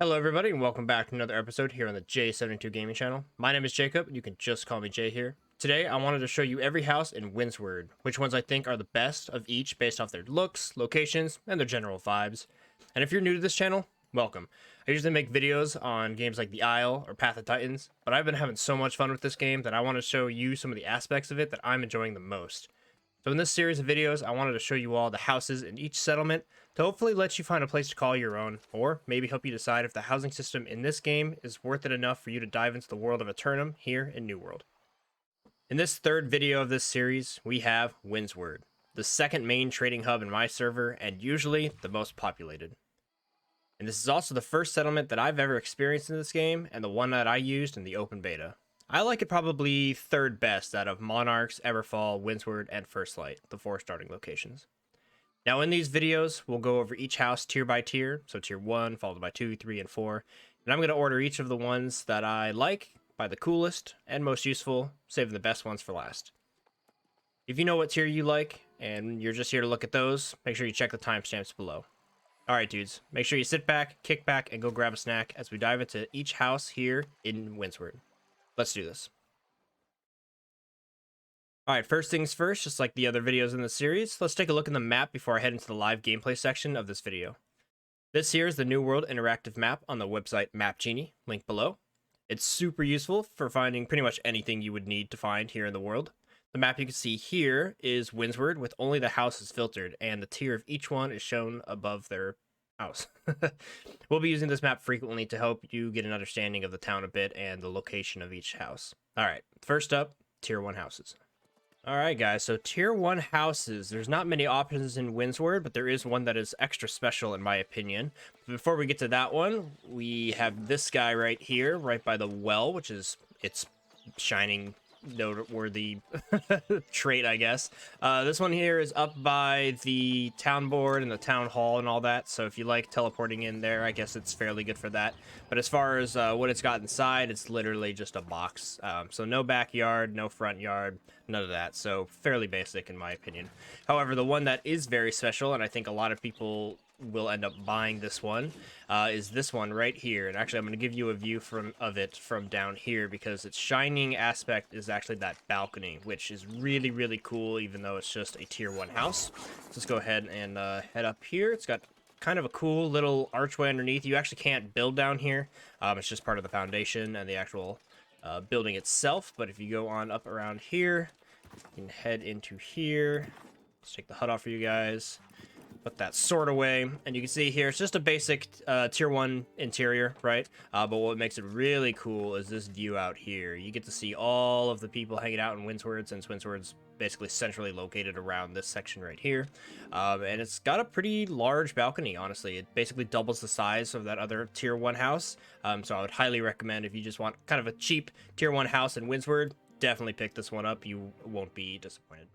Hello everybody and welcome back to another episode here on the J72 Gaming channel. My name is Jacob, you can just call me Jay here. Today I wanted to show you every house in Windsward, which ones I think are the best of each based off their looks, locations, and their general vibes. And if you're new to this channel, welcome. I usually make videos on games like The Isle or Path of Titans, but I've been having so much fun with this game that I want to show you some of the aspects of it that I'm enjoying the most. So in this series of videos, I wanted to show you all the houses in each settlement to hopefully let you find a place to call your own, or maybe help you decide if the housing system in this game is worth it enough for you to dive into the world of Eternum here in New World. In this third video of this series, we have Windsward, the second main trading hub in my server, and usually the most populated. And this is also the first settlement that I've ever experienced in this game, and the one that I used in the open beta. I like it probably third best out of Monarchs, Everfall, Windsward, and First Light, the 4 starting locations. Now in these videos, we'll go over each house tier by tier, so tier 1, followed by 2, 3, and 4, and I'm going to order each of the ones that I like by the coolest and most useful, saving the best ones for last. If you know what tier you like, and you're just here to look at those, make sure you check the timestamps below. Alright dudes, make sure you sit back, kick back, and go grab a snack as we dive into each house here in Windsward. Let's do this. Alright, first things first, just like the other videos in the series, let's take a look at the map before I head into the live gameplay section of this video. This here is the New World interactive map on the website Map Genie, link below. It's super useful for finding pretty much anything you would need to find here in the world. The map you can see here is Windsward with only the houses filtered, and the tier of each one is shown above their house. We'll be using this map frequently to help you get an understanding of the town a bit and the location of each house. Alright, first up, tier 1 houses. Alright guys, so tier 1 houses, there's not many options in Windsward, but there is one that is extra special in my opinion. Before we get to that one, we have this guy right here, right by the well, which is its shining noteworthy trait, I guess. This one here is up by the town board and the town hall and all that, so if you like teleporting in there, I guess it's fairly good for that. But as far as what it's got inside, it's literally just a box. So no backyard, no front yard, none of that, so fairly basic in my opinion. However, the one that is very special, and I think a lot of people will end up buying this one, is this one right here. And actually I'm going to give you a view of it from down here, because its shining aspect is actually that balcony, which is really cool, even though it's just a tier 1 house. Let's go ahead and head up here. It's got kind of a cool little archway underneath. You actually can't build down here. It's just part of the foundation and the actual building itself. But if you go on up around here, you can head into here. Let's take the HUD off for you guys. Put that sword away, and you can see here it's just a basic tier 1 interior, right? But what makes it really cool is this view out here. You get to see all of the people hanging out in Windsward, since Windsward's basically centrally located around this section right here. And it's got a pretty large balcony, honestly. It basically doubles the size of that other tier 1 house. So I would highly recommend, if you just want kind of a cheap tier 1 house in Windsward, definitely pick this one up. You won't be disappointed.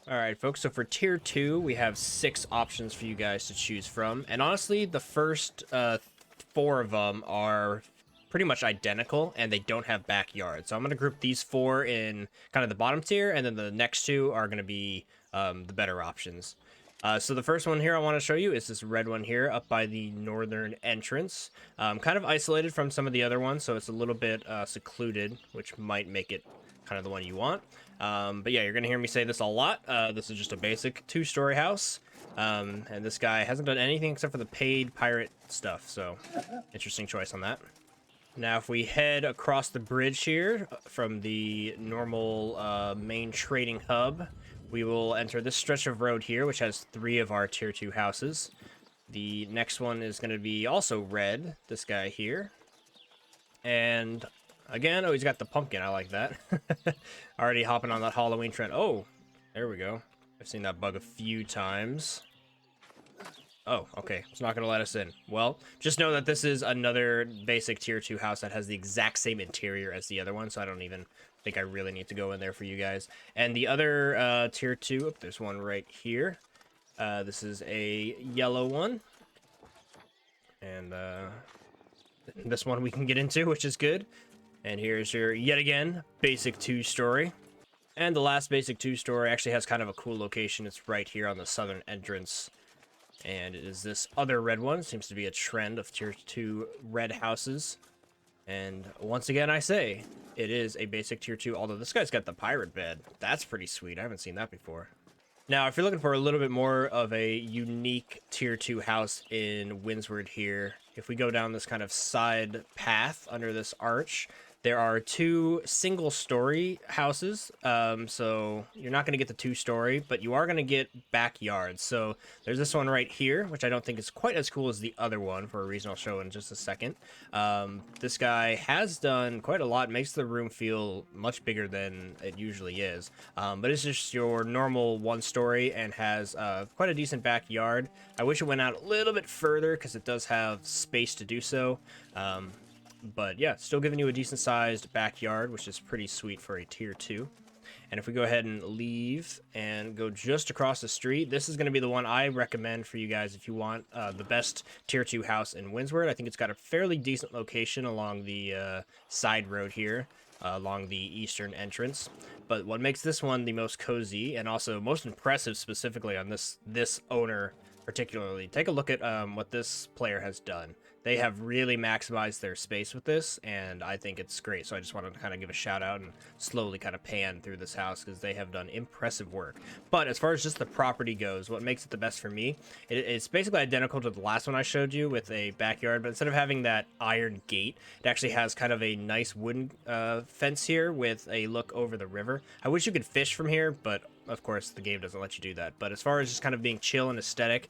Alright folks, so for tier 2, we have 6 options for you guys to choose from. And honestly, the first 4 of them are pretty much identical, and they don't have backyards. So I'm going to group these 4 in kind of the bottom tier, and then the next 2 are going to be the better options. So the first one here I want to show you is this red one here up by the northern entrance. Kind of isolated from some of the other ones, so it's a little bit secluded, which might make it kind of the one you want. But yeah, you're gonna hear me say this a lot. This is just a basic 2-story house, and this guy hasn't done anything except for the paid pirate stuff, so interesting choice on that. Now if we head across the bridge here from the normal main trading hub, we will enter this stretch of road here, which has 3 of our tier 2 houses. The next one is going to be also red, this guy here, and again, oh, he's got the pumpkin. I like that. Already hopping on that Halloween trend. Oh, there we go. I've seen that bug a few times. Oh, okay. It's not going to let us in. Well, just know that this is another basic tier 2 house that has the exact same interior as the other one, so I don't even think I really need to go in there for you guys. And the other tier 2, oh, there's one right here. This is a yellow one. And this one we can get into, which is good. And here's your, yet again, basic 2-story. And the last basic 2-story actually has kind of a cool location. It's right here on the southern entrance And it is this other red one. Seems to be a trend of tier 2 red houses. And once again, I say, it is a basic tier 2, although this guy's got the pirate bed. That's pretty sweet. I haven't seen that before. Now, if you're looking for a little bit more of a unique tier 2 house in Windsward here, if we go down this kind of side path under this arch, there are 2 single-story houses, so you're not going to get the 2-story, but you are going to get backyards. So there's this one right here, which I don't think is quite as cool as the other one, for a reason I'll show in just a second. This guy has done quite a lot, makes the room feel much bigger than it usually is, but it's just your normal 1-story and has quite a decent backyard. I wish it went out a little bit further because it does have space to do so. But yeah, still giving you a decent sized backyard, which is pretty sweet for a tier 2. And if we go ahead and leave and go just across the street, this is going to be the one I recommend for you guys if you want the best tier 2 house in Windsward. I think it's got a fairly decent location along the side road here, along the eastern entrance. But what makes this one the most cozy and also most impressive specifically on this owner particularly, take a look at what this player has done. They have really maximized their space with this, and I think it's great. So I just wanted to kind of give a shout out and slowly kind of pan through this house because they have done impressive work. But as far as just the property goes, what makes it the best for me, it's basically identical to the last one I showed you with a backyard, but instead of having that iron gate, it actually has kind of a nice wooden fence here with a look over the river. I wish you could fish from here, but of course the game doesn't let you do that. But as far as just kind of being chill and aesthetic,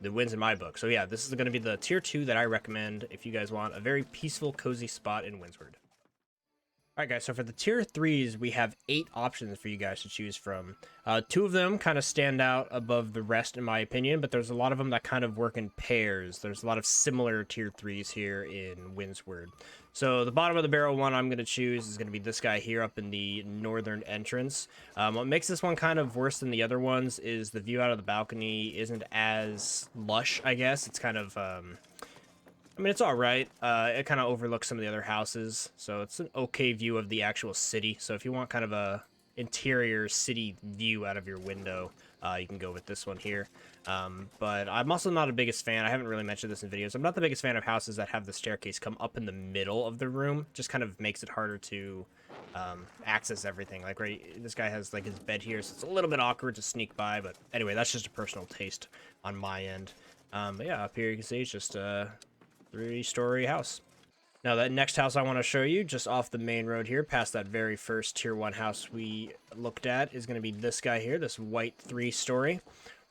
the wins in my book. So yeah, this is going to be the tier 2 that I recommend if you guys want a very peaceful, cozy spot in Windsward. Alright guys, so for the tier 3s, we have 8 options for you guys to choose from. 2 of them kind of stand out above the rest in my opinion, but there's a lot of them that kind of work in pairs. There's a lot of similar tier 3s here in Windsward. So the bottom of the barrel one I'm going to choose is going to be this guy here up in the northern entrance. What makes this one kind of worse than the other ones is the view out of the balcony isn't as lush, I guess. It's kind of, I mean, it's all right. It kind of overlooks some of the other houses, so it's an okay view of the actual city. So if you want kind of a interior city view out of your window, you can go with this one here. But I'm also not a biggest fan. I haven't really mentioned this in videos. I'm not the biggest fan of houses that have the staircase come up in the middle of the room. Just kind of makes it harder to access everything. Like this guy has like his bed here, so it's a little bit awkward to sneak by. But anyway, that's just a personal taste on my end. But yeah, up here you can see it's just a 3-story house. Now that next house I want to show you, just off the main road here, past that very first tier 1 house we looked at, is going to be this guy here, this white 3-story.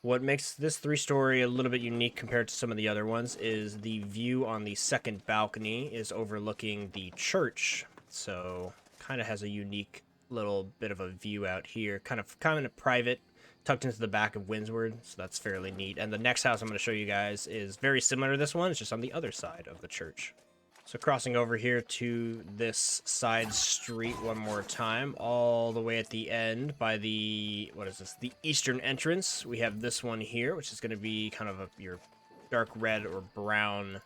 What makes this 3-story a little bit unique compared to some of the other ones is the view on the second balcony is overlooking the church. So kind of has a unique little bit of a view out here, kind of private, tucked into the back of Windsward, so that's fairly neat. And the next house I'm going to show you guys is very similar to this one, it's just on the other side of the church. So crossing over here to this side street one more time, all the way at the end by the, what is this, the eastern entrance, we have this one here, which is going to be kind of your dark red or brown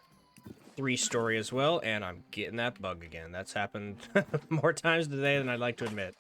3-story as well, and I'm getting that bug again. That's happened more times today than I'd like to admit.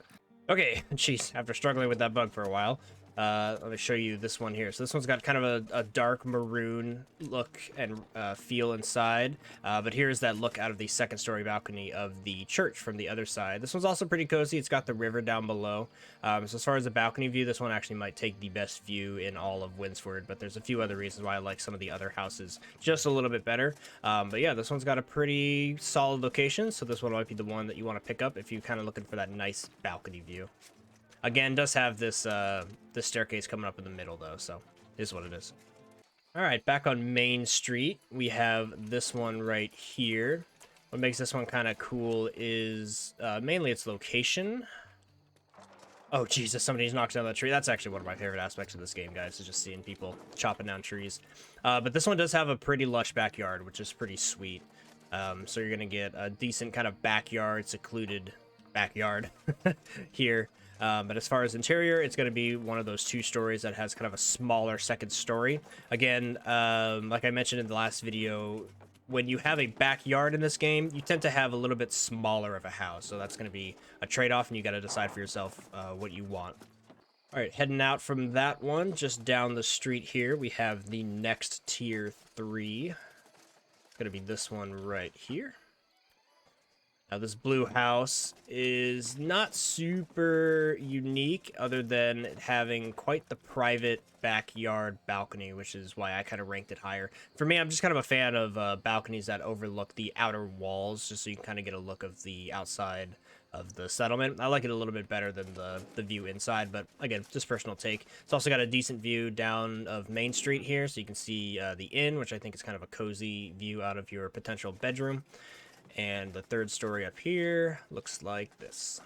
Okay, jeez, after struggling with that bug for a while, let me show you this one here. So this one's got kind of a dark maroon look and feel inside, but here's that look out of the 2nd-story balcony of the church from the other side. This one's also pretty cozy. It's got the river down below. So as far as the balcony view, this one actually might take the best view in all of Windsward, but there's a few other reasons why I like some of the other houses just a little bit better. But yeah, this one's got a pretty solid location, so this one might be the one that you want to pick up if you're kind of looking for that nice balcony view. Again, does have this this staircase coming up in the middle, though, so it is what it is. All right, back on Main Street, we have this one right here. What makes this one kind of cool is mainly its location. Oh, Jesus, somebody's knocked down that tree. That's actually one of my favorite aspects of this game, guys, is just seeing people chopping down trees. But this one does have a pretty lush backyard, which is pretty sweet. So you're going to get a decent kind of backyard, secluded backyard here. But as far as interior, it's going to be one of those 2 stories that has kind of a smaller 2nd story. Again, like I mentioned in the last video, when you have a backyard in this game, you tend to have a little bit smaller of a house. So that's going to be a trade-off, and you got to decide for yourself what you want. All right, heading out from that one, just down the street here, we have the next tier 3. It's going to be this one right here. Now, this blue house is not super unique other than having quite the private backyard balcony, which is why I kind of ranked it higher. For me, I'm just kind of a fan of balconies that overlook the outer walls, just so you can kind of get a look of the outside of the settlement. I like it a little bit better than the view inside, but again, just personal take. It's also got a decent view down of Main Street here, so you can see the inn, which I think is kind of a cozy view out of your potential bedroom. And the third story up here looks like this.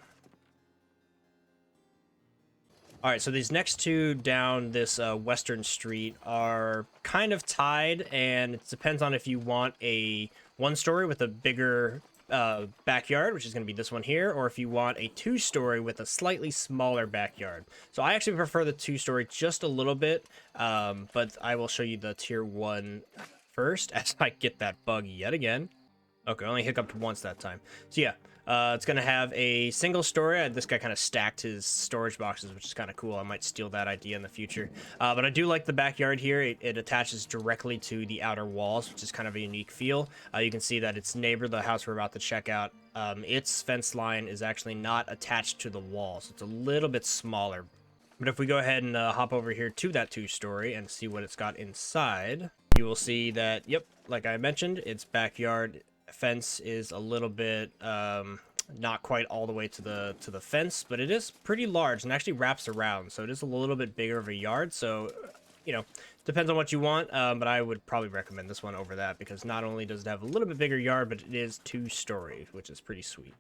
All right, so these next two down this western street are kind of tied, and it depends on if you want a one-story with a bigger backyard, which is going to be this one here, or if you want a two-story with a slightly smaller backyard. So I actually prefer the two-story just a little bit, but I will show you the tier 1 first as I get that bug yet again. Okay, only hiccuped once that time. So yeah, it's going to have a single story. This guy kind of stacked his storage boxes, which is kind of cool. I might steal that idea in the future. But I do like the backyard here. It attaches directly to the outer walls, which is kind of a unique feel. You can see that its neighbor, the house we're about to check out, its fence line is actually not attached to the wall. So it's a little bit smaller. But if we go ahead and hop over here to that two-story and see what it's got inside, you will see that, yep, like I mentioned, its backyard fence is a little bit not quite all the way to the fence, but it is pretty large and actually wraps around, so it is a little bit bigger of a yard. So you know, depends on what you want, but I would probably recommend this one over that, because not only does it have a little bit bigger yard, but it is two-story, which is pretty sweet.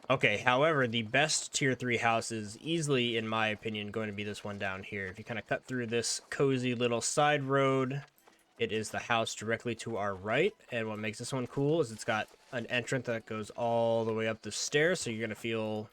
Okay, however, the best tier 3 house is easily, in my opinion, going to be this one down here. If you kind of cut through this cozy little side road, it is the house directly to our right, and what makes this one cool is it's got an entrance that goes all the way up the stairs, so you're going to feel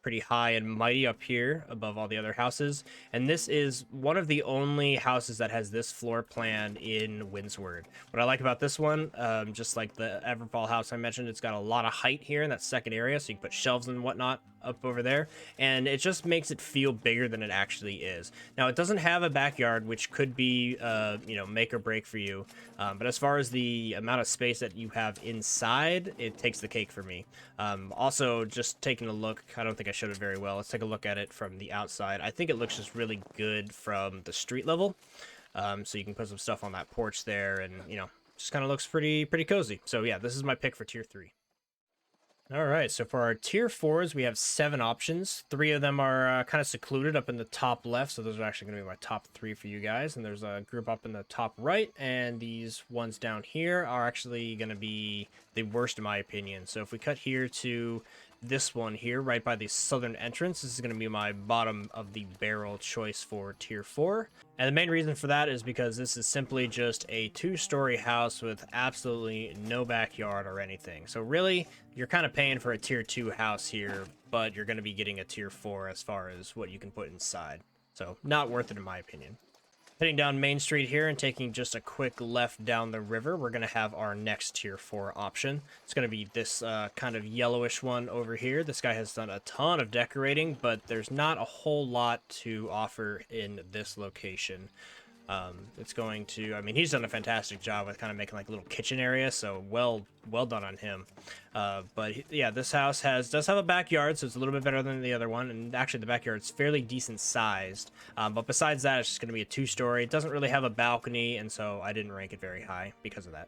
pretty high and mighty up here above all the other houses. And this is one of the only houses that has this floor plan in Windsward. What I like about this one, just like the Everfall house I mentioned, it's got a lot of height here in that second area, so you can put shelves and whatnot up over there, and it just makes it feel bigger than it actually is. Now, it doesn't have a backyard, which could be you know, make or break for you, but as far as the amount of space that you have inside, it takes the cake for me. Also, just taking a look, I don't think I showed it very well. Let's take a look at it from the outside. I think it looks just really good from the street level, so you can put some stuff on that porch there, and you know, just kind of looks pretty cozy. So yeah, this is my pick for tier 3. All right, so for our tier 4s, we have 7 options. 3 of them are kind of secluded up in the top left, so those are actually going to be my top 3 for you guys. And there's a group up in the top right, and these ones down here are actually going to be the worst in my opinion. So if we cut here to this one here, right by the southern entrance, this is going to be my bottom of the barrel choice for tier 4. And the main reason for that is because this is simply just a 2-story house with absolutely no backyard or anything. So really, you're kind of paying for a tier 2 house here, but you're going to be getting a tier 4 as far as what you can put inside. So not worth it in my opinion. Heading down Main Street here and taking just a quick left down the river, we're going to have our next tier 4 option. It's going to be this kind of yellowish one over here. This guy has done a ton of decorating, but there's not a whole lot to offer in this location. It's going to, I mean, he's done a fantastic job with kind of making like a little kitchen area, so well done on him. But yeah, this house does have a backyard, so it's a little bit better than the other one, and actually the backyard's fairly decent sized. But besides that, it's just going to be a 2-story. It doesn't really have a balcony, and so I didn't rank it very high because of that.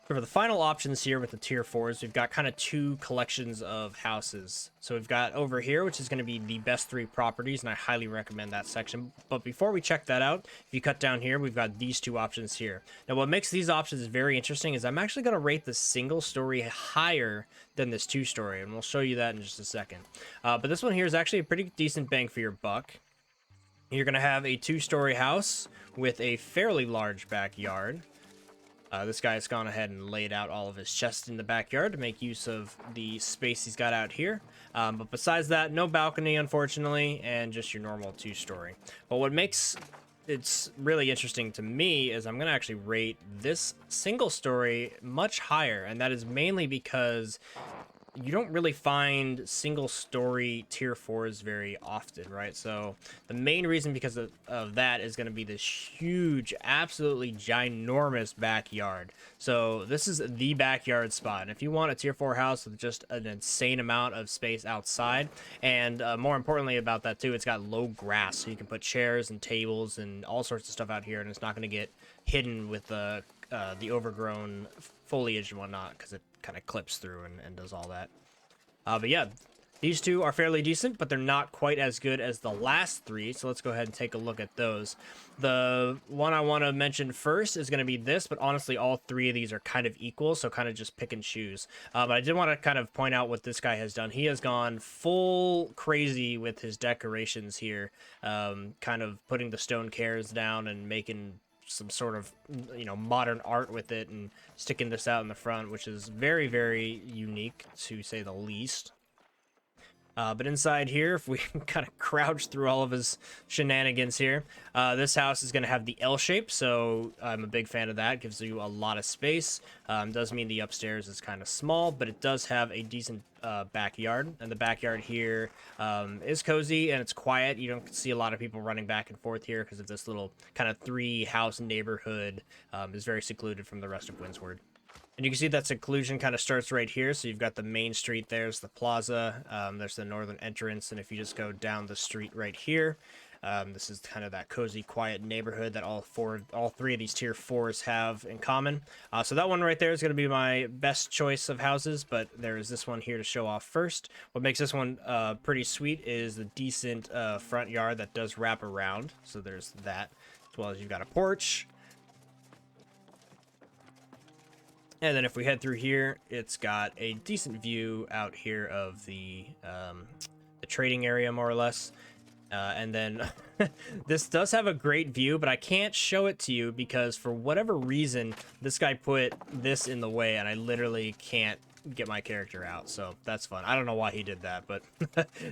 For the final options here with the tier 4s, we've got kind of 2 collections of houses. So we've got over here, which is going to be the best 3 properties, and I highly recommend that section. But before we check that out, if you cut down here, we've got these 2 options here. Now, what makes these options very interesting is I'm actually going to rate the single story higher than this 2-story, and we'll show you that in just a second. But this one here is actually a pretty decent bang for your buck. You're going to have a 2-story house with a fairly large backyard. This guy has gone ahead and laid out all of his chests in the backyard to make use of the space he's got out here. But besides that, no balcony, unfortunately, and just your normal 2-story. But what makes it really interesting to me is I'm going to actually rate this single story much higher, and that is mainly because you don't really find single story tier 4s very often, right? So the main reason because of that is going to be this huge, absolutely ginormous backyard. So this is the backyard spot. And if you want a tier 4 house with just an insane amount of space outside, and more importantly about that too, it's got low grass, so you can put chairs and tables and all sorts of stuff out here, and it's not going to get hidden with the overgrown foliage and whatnot, because it kind of clips through and does all that. But yeah, these two are fairly decent, but they're not quite as good as the last three, so let's go ahead and take a look at those. The one I want to mention first is going to be this, but honestly all three of these are kind of equal, so kind of just pick and choose. But I did want to kind of point out what this guy has done. He has gone full crazy with his decorations here, kind of putting the stone cairns down and making some sort of, you know, modern art with it, and sticking this out in the front, which is very, very unique to say the least. But inside here, if we kind of crouch through all of his shenanigans here, this house is going to have the L shape, so I'm a big fan of that. It gives you a lot of space. Does mean the upstairs is kind of small, but it does have a decent backyard, and the backyard here is cozy and it's quiet. You don't see a lot of people running back and forth here because of this little kind of 3-house neighborhood. Is very secluded from the rest of Windsward. And you can see that seclusion kind of starts right here. So you've got the main street, there's the plaza, there's the northern entrance, and if you just go down the street right here, this is kind of that cozy, quiet neighborhood that all three of these tier 4s have in common. So that one right there is going to be my best choice of houses, but there is this one here to show off first. What makes this one pretty sweet is the decent front yard that does wrap around. So there's that, as well as you've got a porch. And then if we head through here, it's got a decent view out here of the trading area, more or less. And then this does have a great view, but I can't show it to you because for whatever reason, this guy put this in the way, and I literally can't get my character out. So that's fun. I don't know why he did that, but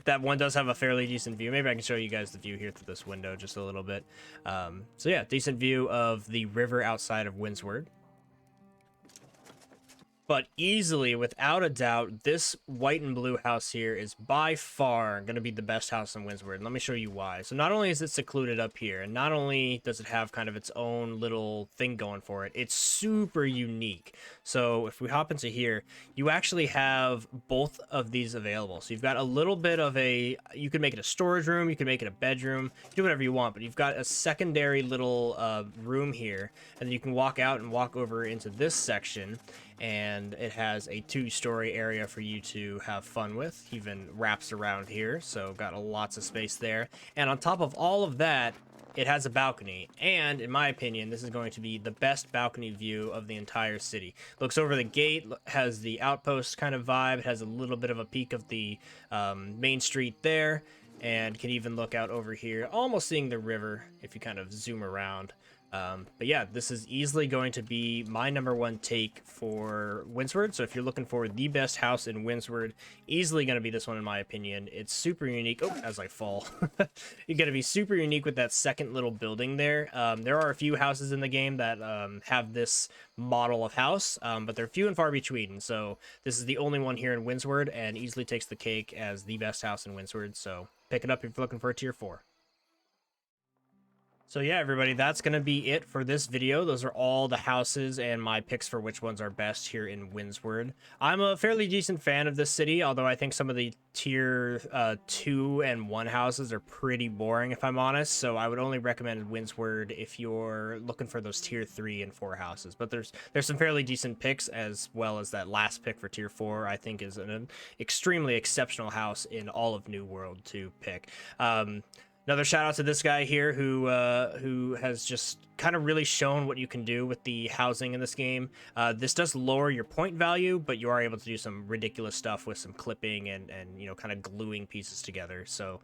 that one does have a fairly decent view. Maybe I can show you guys the view here through this window just a little bit. So yeah, decent view of the river outside of Windsward. But easily, without a doubt, this white and blue house here is by far going to be the best house in Windsward. And let me show you why. So not only is it secluded up here, and not only does it have kind of its own little thing going for it, it's super unique. So if we hop into here, you actually have both of these available. So you've got a little bit of a, you can make it a storage room, you can make it a bedroom, do whatever you want, but you've got a secondary little room here, and you can walk out and walk over into this section, and it has a 2-story area for you to have fun with. Even wraps around here, so got lots of space there. And on top of all of that, it has a balcony, and in my opinion, this is going to be the best balcony view of the entire city. Looks over the gate, has the outpost kind of vibe, it has a little bit of a peek of the main street there, and can even look out over here, almost seeing the river if you kind of zoom around. But yeah, this is easily going to be my number 1 take for Windsward. So if you're looking for the best house in Windsward, easily going to be this one in my opinion. It's super unique. Oh, as I fall. You're going to be super unique with that second little building there. There are a few houses in the game that have this model of house, but they're few and far between. So this is the only one here in Windsward, and easily takes the cake as the best house in Windsward. So pick it up if you're looking for a tier 4. So yeah, everybody, that's going to be it for this video. Those are all the houses and my picks for which ones are best here in Windsward. I'm a fairly decent fan of this city, although I think some of the tier 2 and 1 houses are pretty boring, if I'm honest. So I would only recommend Windsward if you're looking for those tier 3 and 4 houses. But there's some fairly decent picks, as well as that last pick for tier 4, I think is an extremely exceptional house in all of New World to pick. Another shout out to this guy here who has just kind of really shown what you can do with the housing in this game. This does lower your point value, but you are able to do some ridiculous stuff with some clipping and you know, kind of gluing pieces together. So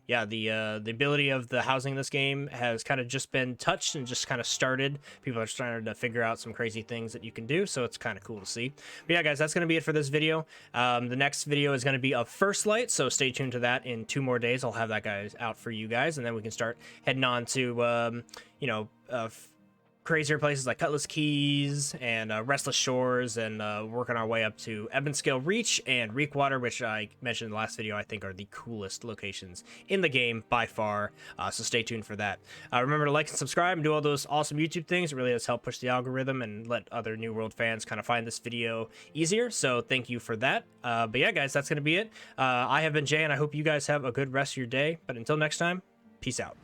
yeah, the ability of the housing in this game has kind of just been touched and just kind of started. People are starting to figure out some crazy things that you can do, so it's kind of cool to see. But yeah, guys, that's going to be it for this video. The next video is going to be of First Light, so stay tuned to that. In 2 more days, I'll have that guy out for you guys, and then we can start heading on to you know, crazier places like Cutlass Keys and Restless Shores, and working our way up to Ebonscale Reach and Reekwater, which I mentioned in the last video, I think are the coolest locations in the game by far. So stay tuned for that. Remember to like and subscribe and do all those awesome YouTube things. It really does help push the algorithm and let other New World fans kind of find this video easier. So thank you for that. But yeah, guys, that's going to be it. I have been Jay, and I hope you guys have a good rest of your day. But until next time, peace out.